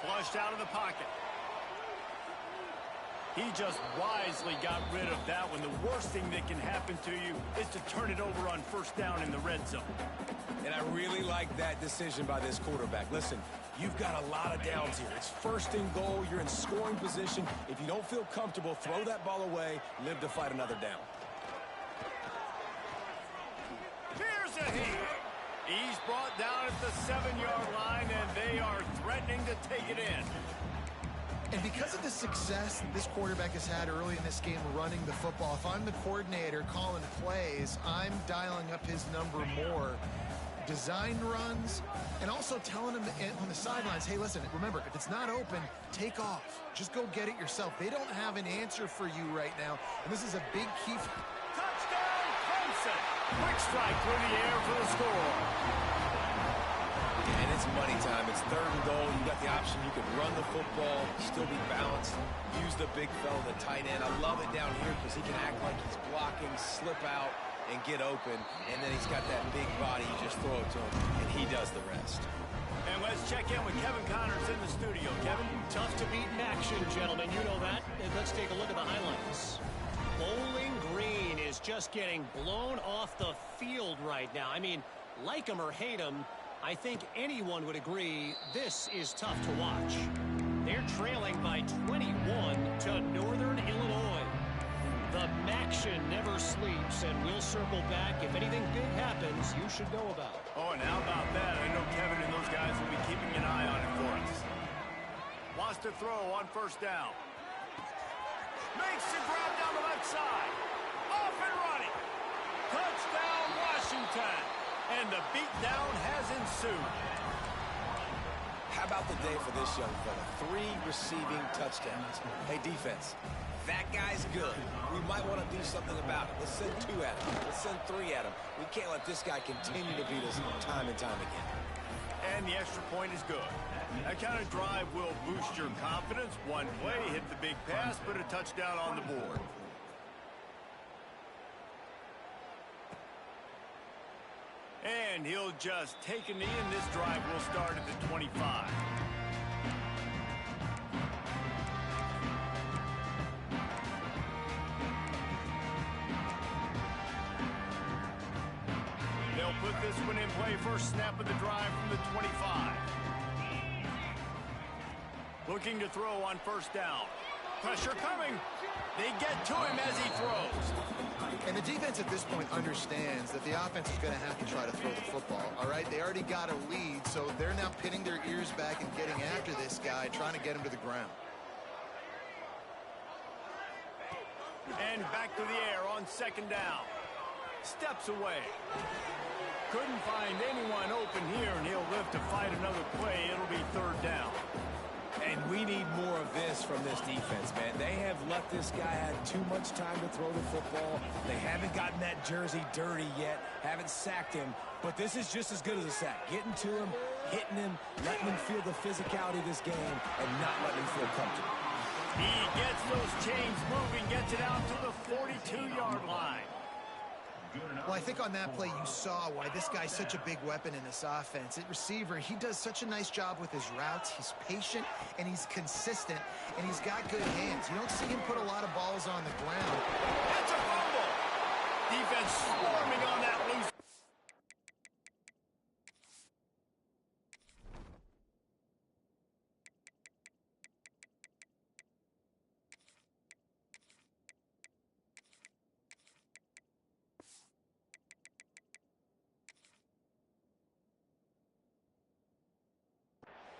Flushed out of the pocket. He just wisely got rid of that one. The worst thing that can happen to you is to turn it over on 1st down in the red zone. And I really like that decision by this quarterback. Listen, you've got a lot of downs here. It's 1st and goal. You're in scoring position. If you don't feel comfortable, throw that ball away. Live to fight another down. Here's a hit. He's brought down at the 7-yard line, and they are threatening to take it in. And because of the success this quarterback has had early in this game running the football, if I'm the coordinator calling plays, I'm dialing up his number more. Design runs, and also telling him on the sidelines, hey, listen, remember, if it's not open, take off. Just go get it yourself. They don't have an answer for you right now, and this is a big key. Touchdown, Clemson! Quick strike through the air for the score. And it's money time. It's 3rd and goal. You got the option. You can run the football, still be balanced, use the big fella, the tight end. I love it down here because he can act like he's blocking, slip out, and get open. And then he's got that big body. You just throw it to him, and he does the rest. And let's check in with Kevin Connors in the studio. Kevin? Tough to beat in action, gentlemen. You know that. And let's take a look at the highlights. Bowling Green is just getting blown off the field right now. I mean, like him or hate him, I think anyone would agree this is tough to watch. They're trailing by 21 to Northern Illinois. The Maction never sleeps, and we'll circle back. If anything big happens, you should know about it. Oh, and how about that? I know Kevin and those guys will be keeping an eye on it for us. Wants to throw on 1st down. Makes the grab down the left side. Off and running. Touchdown, Washington. And the beatdown has ensued. How about the day for this young fella? 3 receiving touchdowns. Hey, defense, that guy's good. We might want to do something about it. Let's send 2 at him. Let's send 3 at him. We can't let this guy continue to beat us time and time again. And the extra point is good. That kind of drive will boost your confidence. One play, hit the big pass, put a touchdown on the board. And he'll just take a knee, and this drive will start at the 25. They'll put this one in play. First snap of the drive from the 25. Looking to throw on first down. Pressure coming. They get to him as he throws. And the defense at this point understands that the offense is going to have to try to throw the football, all right? They already got a lead, so they're now pinning their ears back and getting after this guy, trying to get him to the ground. And back to the air on second down. Steps away. Couldn't find anyone open here, and he'll live to fight another play. It'll be third down. And we need more of this from this defense, man. They have let this guy have too much time to throw the football. They haven't gotten that jersey dirty yet, haven't sacked him. But this is just as good as a sack. Getting to him, hitting him, letting him feel the physicality of this game, and not letting him feel comfortable. He gets those chains moving, gets it out to the 42-yard line. Well, I think on that play you saw why this guy's such a big weapon in this offense. At receiver, he does such a nice job with his routes. He's patient, and he's consistent, and he's got good hands. You don't see him put a lot of balls on the ground. That's a fumble. Defense swarming on that loose.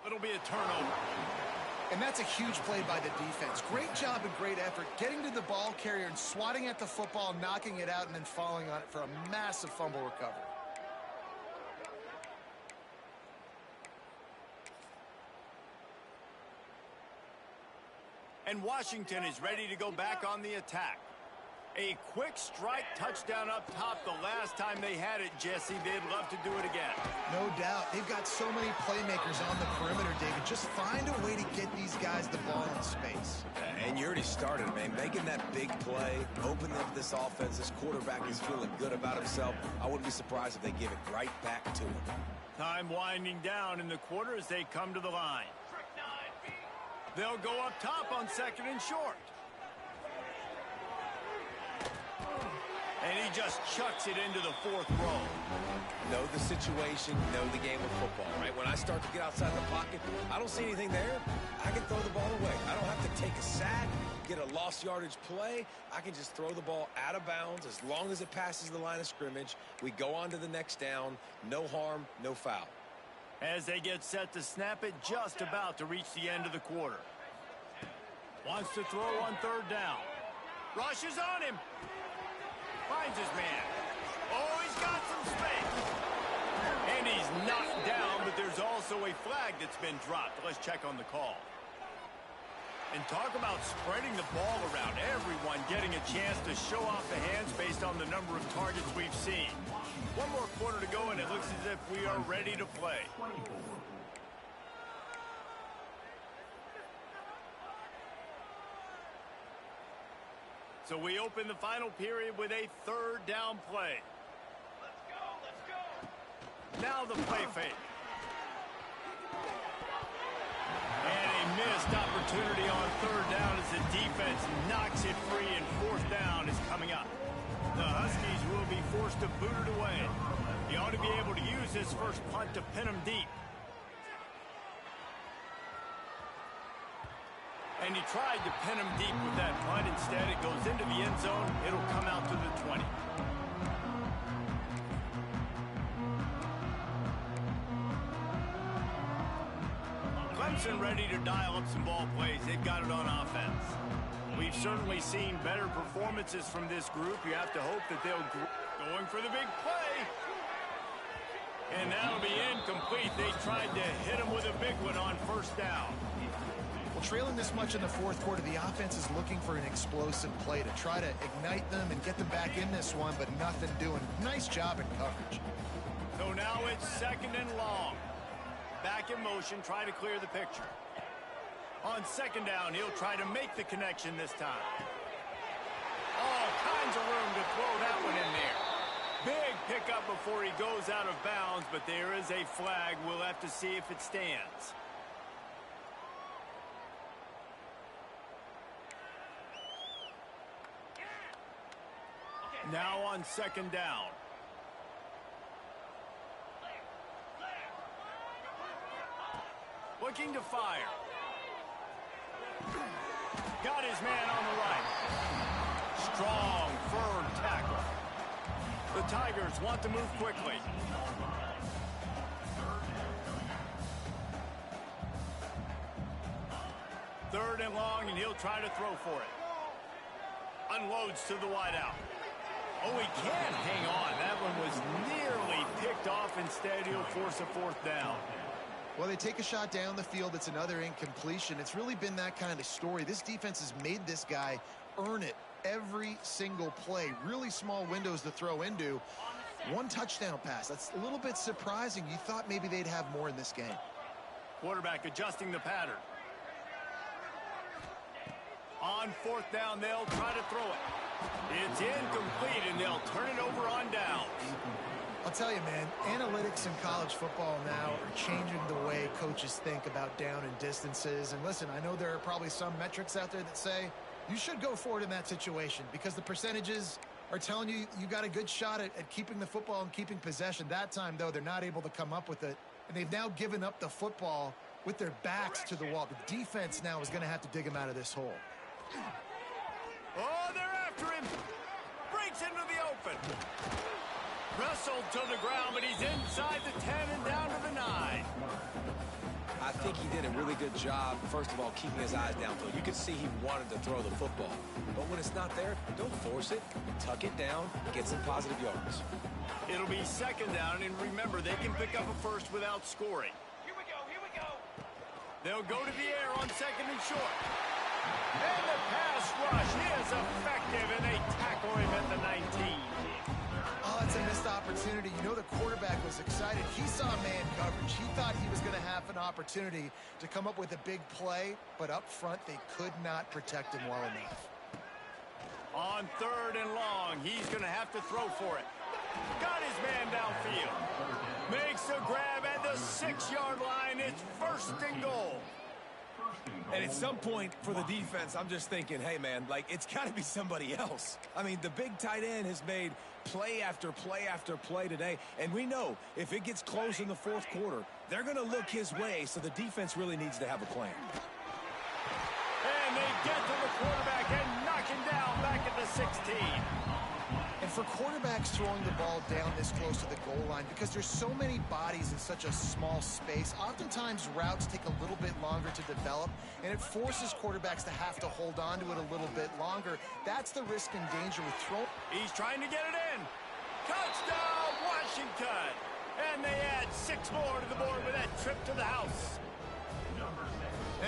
It'll be a turnover. And that's a huge play by the defense. Great job and great effort getting to the ball carrier and swatting at the football, knocking it out, and then falling on it for a massive fumble recovery. And Washington is ready to go back on the attack. A quick strike touchdown up top the last time they had it, Jesse. They'd love to do it again. No doubt. They've got so many playmakers on the perimeter, David. Just find a way to get these guys the ball in space. And you already started, man. Making that big play, opening up this offense. This quarterback is feeling good about himself. I wouldn't be surprised if they give it right back to him. Time winding down in the quarter as they come to the line. They'll go up top on second and short. And he just chucks it into the fourth row. Know the situation, know the game of football, right? When I start to get outside the pocket, I don't see anything there. I can throw the ball away. I don't have to take a sack, get a lost yardage play. I can just throw the ball out of bounds as long as it passes the line of scrimmage. We go on to the next down. No harm, no foul. As they get set to snap it, just about to reach the end of the quarter. Wants to throw on third down. Rushes on him. Finds his man. Oh, he's got some space. And he's knocked down, but there's also a flag that's been dropped. Let's check on the call. And talk about spreading the ball around. Everyone getting a chance to show off the hands based on the number of targets we've seen. One more quarter to go, and it looks as if we are ready to play. So we open the final period with a third down play. Let's go. Now the play fake. And a missed opportunity on third down as the defense knocks it free, and fourth down is coming up. The Huskies will be forced to boot it away. He ought to be able to use his first punt to pin him deep. And he tried to pin him deep with that punt. Instead, it goes into the end zone. It'll come out to the 20. Clemson ready to dial up some ball plays. They've got it on offense. We've certainly seen better performances from this group. You have to hope that they'll going for the big play. And that'll be incomplete. incomplete. They tried to hit him with a big one on first down. Well, trailing this much in the fourth quarter, the offense is looking for an explosive play to try to ignite them and get them back in this one, but nothing doing. Nice job in coverage. So now it's 2nd and long. Back in motion, try to clear the picture. On 2nd down, he'll try to make the connection this time. All kinds of room to throw that one in there. Big pickup before he goes out of bounds, but there is a flag. We'll have to see if it stands. Now on 2nd down. Looking to fire. Got his man on the right. Strong, firm tackle. The Tigers want to move quickly. Third and long, and he'll try to throw for it. Unloads to the wideout. Oh, he can't hang on. That one was nearly picked off. Instead, he'll force a 4th down. Well, they take a shot down the field. It's another incompletion. It's really been that kind of story. This defense has made this guy earn it every single play. Really small windows to throw into. 1 touchdown pass. That's a little bit surprising. You thought maybe they'd have more in this game. Quarterback adjusting the pattern. On 4th down, they'll try to throw it. It's incomplete, and they'll turn it over on downs. I'll tell you, man, analytics in college football now are changing the way coaches think about down and distances. And listen, I know there are probably some metrics out there that say you should go for it in that situation because the percentages are telling you you got a good shot at keeping the football and keeping possession. That time, though, they're not able to come up with it. And they've now given up the football with their backs to the wall. The defense now is going to have to dig them out of this hole. Oh, they're after him. Breaks into the open. Wrestled to the ground, but he's inside the 10 and down to the 9. I think he did a really good job, first of all, keeping his eyes downfield. You could see he wanted to throw the football. But when it's not there, don't force it. Tuck it down, get some positive yards. It'll be 2nd down, and remember, they can pick up a first without scoring. Here we go. They'll go to the air on 2nd and short. And the pass rush is effective, and they tackle him at the 19. Oh, it's a missed opportunity. You know the quarterback was excited. He saw man coverage. He thought he was going to have an opportunity to come up with a big play, but up front they could not protect him well enough. On 3rd and long, he's going to have to throw for it. Got his man downfield. Makes a grab at the 6-yard line. It's 1st and goal. And at some point for the defense, I'm just thinking, hey, man, like, it's got to be somebody else. I mean, the big tight end has made play after play after play today. And we know if it gets close in the 4th quarter, they're going to look his way, so the defense really needs to have a plan. And they get to the quarterback and knock him down back at the 16. And for quarterbacks throwing the ball down this close to the goal line, because there's so many bodies in such a small space, oftentimes routes take a little bit longer to develop, and it forces quarterbacks to have to hold on to it a little bit longer. That's the risk and danger with throwing. He's trying to get it in. Touchdown, Washington. And they add 6 more to the board with that trip to the house.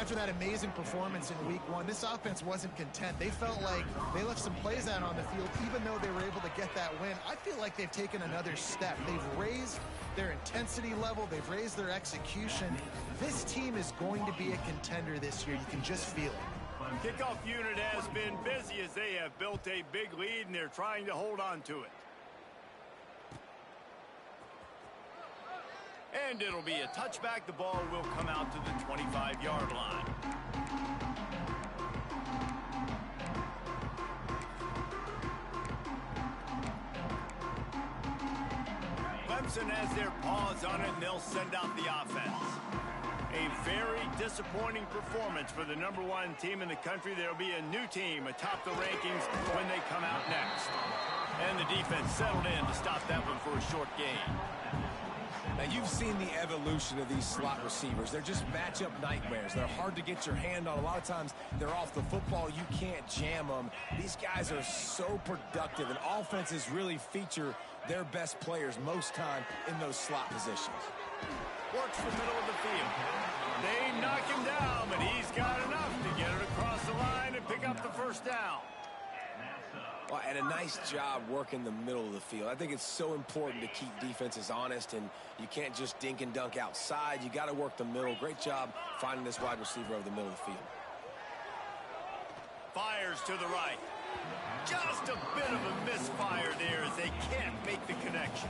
After that amazing performance in week 1, this offense wasn't content. They felt like they left some plays out on the field, even though they were able to get that win. I feel like they've taken another step. They've raised their intensity level. They've raised their execution. This team is going to be a contender this year. You can just feel it. Kickoff unit has been busy as they have built a big lead, and they're trying to hold on to it. And it'll be a touchback. The ball will come out to the 25-yard line. Clemson has their paws on it, and they'll send out the offense. A very disappointing performance for the #1 team in the country. There'll be a new team atop the rankings when they come out next. And the defense settled in to stop that one for a short gain. Now, you've seen the evolution of these slot receivers. They're just matchup nightmares. They're hard to get your hand on. A lot of times, they're off the football. You can't jam them. These guys are so productive, and offenses really feature their best players most time in those slot positions. Works the middle of the field. They knock him down, but he's got enough to get it across the line and pick up the first down. Well, and a nice job working the middle of the field. I think it's so important to keep defenses honest, and you can't just dink and dunk outside. You got to work the middle. Great job finding this wide receiver over the middle of the field. Fires to the right. Just a bit of a misfire there as they can't make the connection.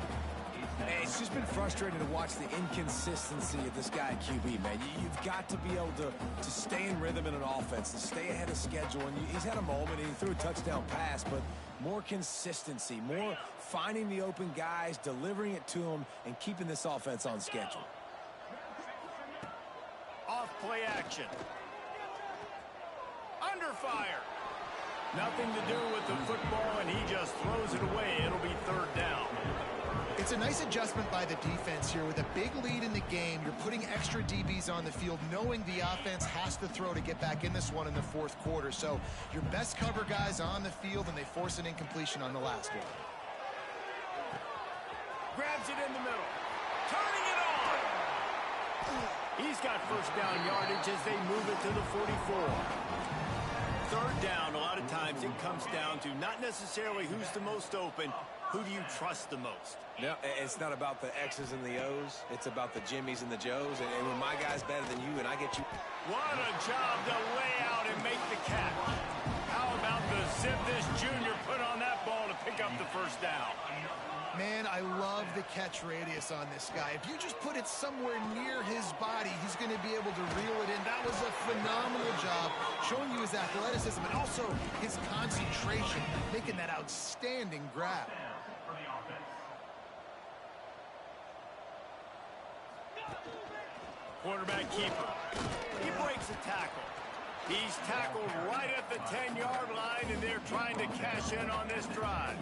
Hey, it's just been frustrating to watch the inconsistency of this guy at QB, man. You've got to be able to stay in rhythm in an offense, to stay ahead of schedule. And he's had a moment, and he threw a touchdown pass, but more consistency, more finding the open guys, delivering it to them, and keeping this offense on schedule. Off play action. Under fire. Nothing to do with the football, and he just throws it away. It'll be third down. It's a nice adjustment by the defense here. With a big lead in the game, you're putting extra DBs on the field, knowing the offense has to throw to get back in this one in the fourth quarter. So your best cover guys on the field, and they force an incompletion on the last one. Grabs it in the middle. Turning it on. He's got first down yardage as they move it to the 44. Third down, a lot of times it comes down to not necessarily who's the most open, who do you trust the most? No, it's not about the X's and the O's. It's about the Jimmies and the Joes. And when my guy's better than you and I get you. What a job to lay out and make the catch. How about the zip this junior put on that ball to pick up the first down? Man, I love the catch radius on this guy. If you just put it somewhere near his body, he's going to be able to reel it in. That was a phenomenal job, showing you his athleticism and also his concentration, making that outstanding grab. Quarterback keeper. He breaks a tackle. He's tackled right at the 10-yard line, and they're trying to cash in on this drive.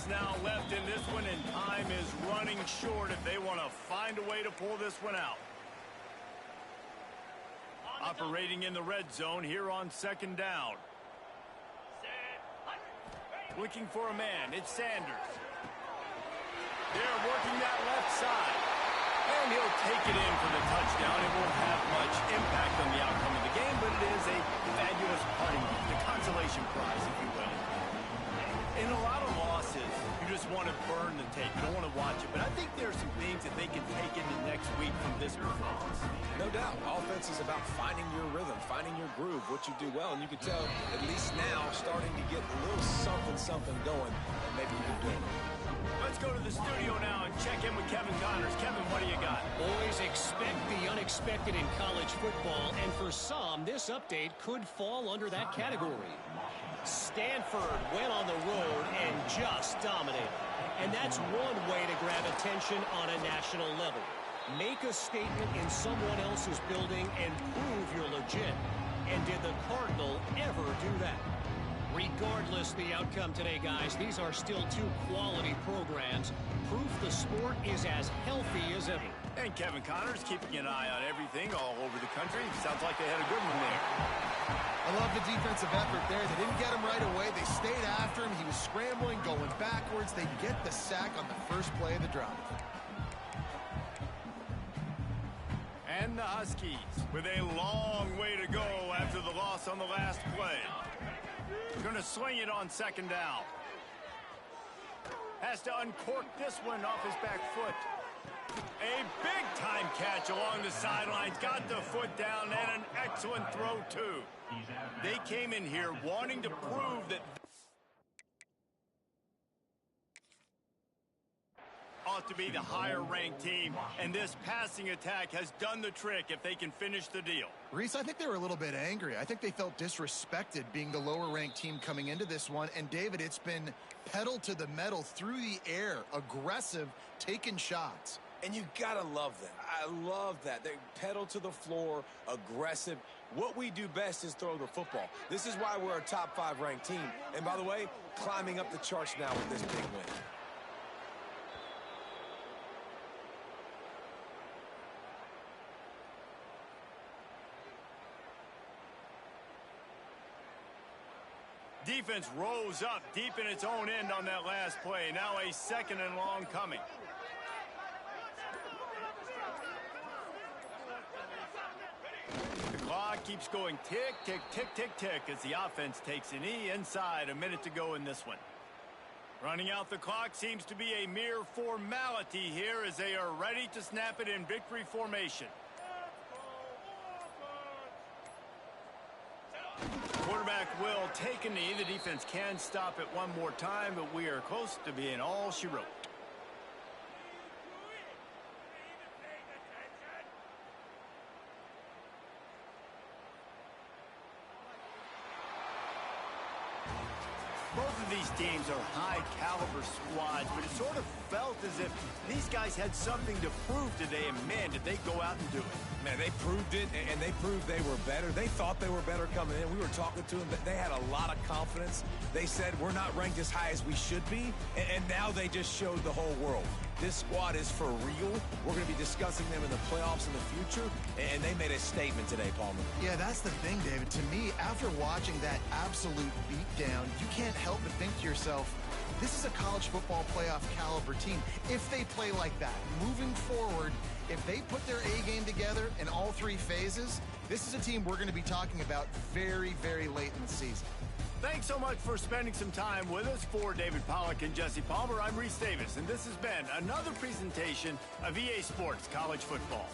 Now left in this one, and time is running short if they want to find a way to pull this one out. Operating in the red zone here on second down. Looking for a man. It's Sanders. They're working that left side. And he'll take it in for the touchdown. It won't have much impact on the outcome of the game, but it is a fabulous parting gift, the consolation prize, if you will. In a lot of losses, you just want to burn the tape. You don't want to watch it. But I think there are some things that they can take into next week from this performance. No doubt. Offense is about finding your rhythm, finding your groove, what you do well. And you can tell, at least now, starting to get a little something going. And maybe you can do it. Let's go to the studio now and check in with Kevin Connors. Kevin, what do you got? Always expect the unexpected in college football. And for some, this update could fall under that category. Stanford went on the road and just dominated. And that's one way to grab attention on a national level. Make a statement in someone else's building and prove you're legit. And did the Cardinal ever do that? Regardless the outcome today, guys, these are still two quality programs. Proof the sport is as healthy as ever. And Kevin Connors keeping an eye on everything all over the country. Sounds like they had a good one there. I love the defensive effort there. They didn't get him right away. They stayed after him. He was scrambling, going backwards. They get the sack on the first play of the drive. And the Huskies with a long way to go after the loss on the last play. Going to swing it on second down. Has to uncork this one off his back foot. A big-time catch along the sidelines. Got the foot down and an excellent throw, too. They came in here wanting to prove that ought to be the higher-ranked team, and this passing attack has done the trick if they can finish the deal. Reese, I think they were a little bit angry. I think they felt disrespected being the lower-ranked team coming into this one. And, David, it's been pedal to the metal through the air, aggressive, taking shots. And you gotta love that. I love that. They pedal to the floor, aggressive. What we do best is throw the football. This is why we're a top 5 ranked team. And by the way, climbing up the charts now with this big win. defense rose up deep in its own end on that last play. Now a 2nd and long coming. The clock keeps going tick, tick, tick, tick, tick as the offense takes a knee inside. A minute to go in this one. Running out the clock seems to be a mere formality here as they are ready to snap it in victory formation. Quarterback will take a knee. The defense can stop it one more time, but we are close to being all she wrote. Both of these teams are high-caliber squads, but it sort of felt as if these guys had something to prove today, and man, did they go out and do it. Man, they proved it, and they proved they were better. They thought they were better coming in. We were talking to them, but they had a lot of confidence. They said, we're not ranked as high as we should be, and now they just showed the whole world. This squad is for real. We're going to be discussing them in the playoffs in the future, and they made a statement today, Palmer. Yeah, that's the thing, David. To me, after watching that absolute beatdown, you can't help but think to yourself, this is a college football playoff caliber team. If they play like that, moving forward, if they put their A game together in all 3 phases, this is a team we're going to be talking about very, very late in the season. Thanks so much for spending some time with us. For David Pollack and Jesse Palmer, I'm Reese Davis, and this has been another presentation of EA Sports College Football.